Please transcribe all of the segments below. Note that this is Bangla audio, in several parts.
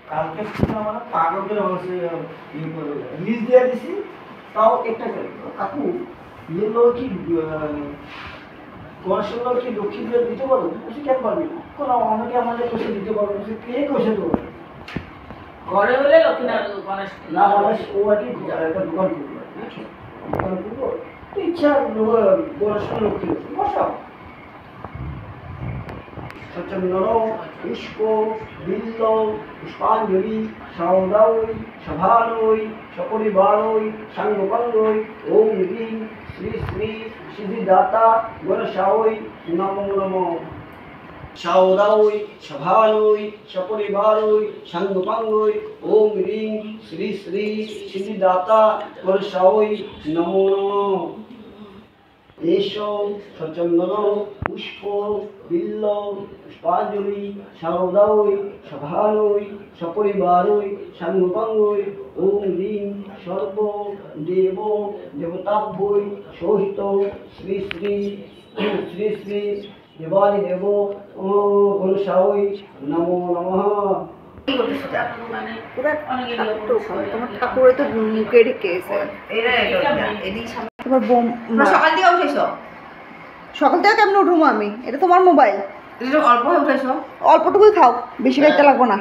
কালকে আমার পাগল করে বলছে লিজ দিয়ে দিছি তাও একটা করে কাকু ইয়ে লোক কি গণেশের লোক কি লক্ষ্মী দিয়ে দিতে পারবো বলছি কেন পারবি না কোনো অনেকে আমাদের কোষে দিতে পারবো কে কোষে দেবো ঘরে হলে লক্ষ্মী না গণেশ না গণেশ ও আর কি একটা দোকান করবো দোকান করবো ইচ্ছা গণেশের লক্ষ্মী বসাও সচন্দন পুষ্প বিল্ল পুষ্পাঞ্জলি সৌদাই সভানৈ সপরিবারৈ সাঙ্গপাঙ্গৈ ওম হ্রিং শ্রী শ্রী সিদ্ধিদাতা গণেশায় নমো নমঃ সৌদাই সভানৈ সপরিবারৈ সাঙ্গপাঙ্গৈ ওম হ্রিং শ্রী শ্রী সিদ্ধিদাতা গণেশায় নমো নমঃ এসো সচন্দন পুষ্প বিল্ল পুষ্পাঞ্জলি সৌদাই সভানৈ সপরিবারৈ সাঙ্গপাঙ্গৈ ওম হ্রিং সর্ব দেব দেবতাভ্যৈ সহিত শ্রী শ্রী শ্রী শ্রী দেবাদি দেব গণেশায় নমো নমঃ। তোমার ঠাকুরে তো মুখে ঢেকেছে সকাল থেকে উঠেছ? সকাল থেকে কেমন উঠবো আমি? এটা তোমার মোবাইল, অল্প উঠেছ? অল্পটুকুই খাও, বেশি খাইতে লাগবো না।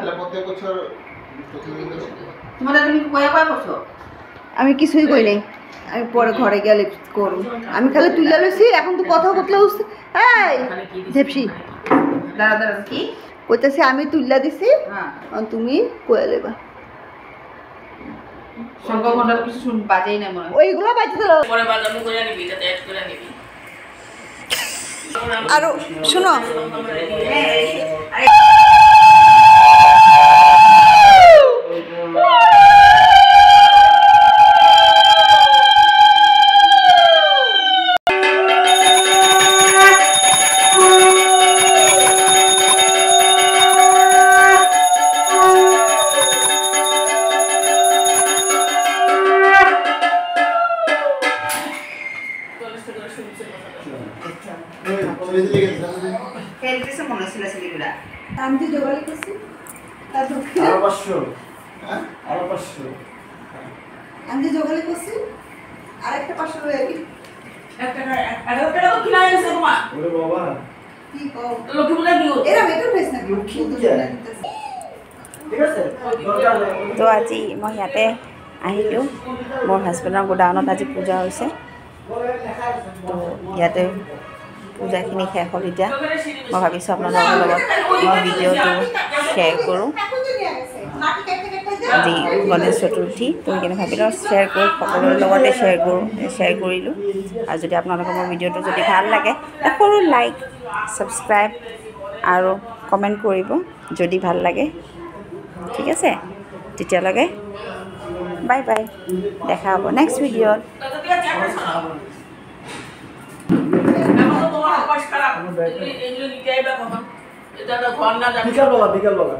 তুমি কয়া কয়া করছো? আমি কিছুই কই নাই, আমি পরে ঘরে গিয়ে লিপস্টিক করব। আমি খালি তুলে লইছি, এখন তো কথা বলতে হচ্ছে। এই ঝেপসি দাঁড়া দাঁড়া, কি কইতাছি? আমি তুললা দিছি, তুমি কয়ে লেবা। সংখ্যা ঘন্টা কিছু শুন বাজেই না মনে হয়। ওইগুলো বাজতে দিল। পরে বাজানো করে নিবি, এটা অ্যাড করে নিবি। আর শুনো, আমি তো জোগাড় করছি, আমি তো জোগাড় করছি, আরেকটা 500 রয়ে গেল। কি কও লক্ষ্মী বলে কি এরা মেকআপ ফেস না লক্ষ্মী ঠিক আছে। তো আজি মই ইয়াতে আহিলোঁ, মোৰ হাজবেণ্ডৰ গোডাউনত আজি পূজা হৈছে। তো ইয়াতে পূজাখিনি শেষ হ'ল। এতিয়া মই ভাবিছোঁ আপোনালোকৰ লগত মই ভিডিঅ'টো শ্বেয়াৰ কৰোঁ। আজি গণেশ চতুৰ্থী, তো সেইকাৰণে ভাবিলোঁ শ্বেয়াৰ কৰোঁ, সকলোৰে লগতে শ্বেয়াৰ কৰিলোঁ। আৰু যদি আপোনালোকৰ মোৰ ভিডিঅ'টো যদি ভাল লাগে সৰু লাইক, ছাবস্ক্ৰাইব আৰু কমেণ্ট কৰিব যদি ভাল লাগে। ঠিক আছে, তেতিয়ালৈকে বাই বাই, দেখা হ'ব নেক্সট ভিডিঅ'ত। তোমার অভ্যাস খারাপ, এগুলো নিতে আইবা কখন? এটা তো ঘর না যাবে। বিকাল বেলা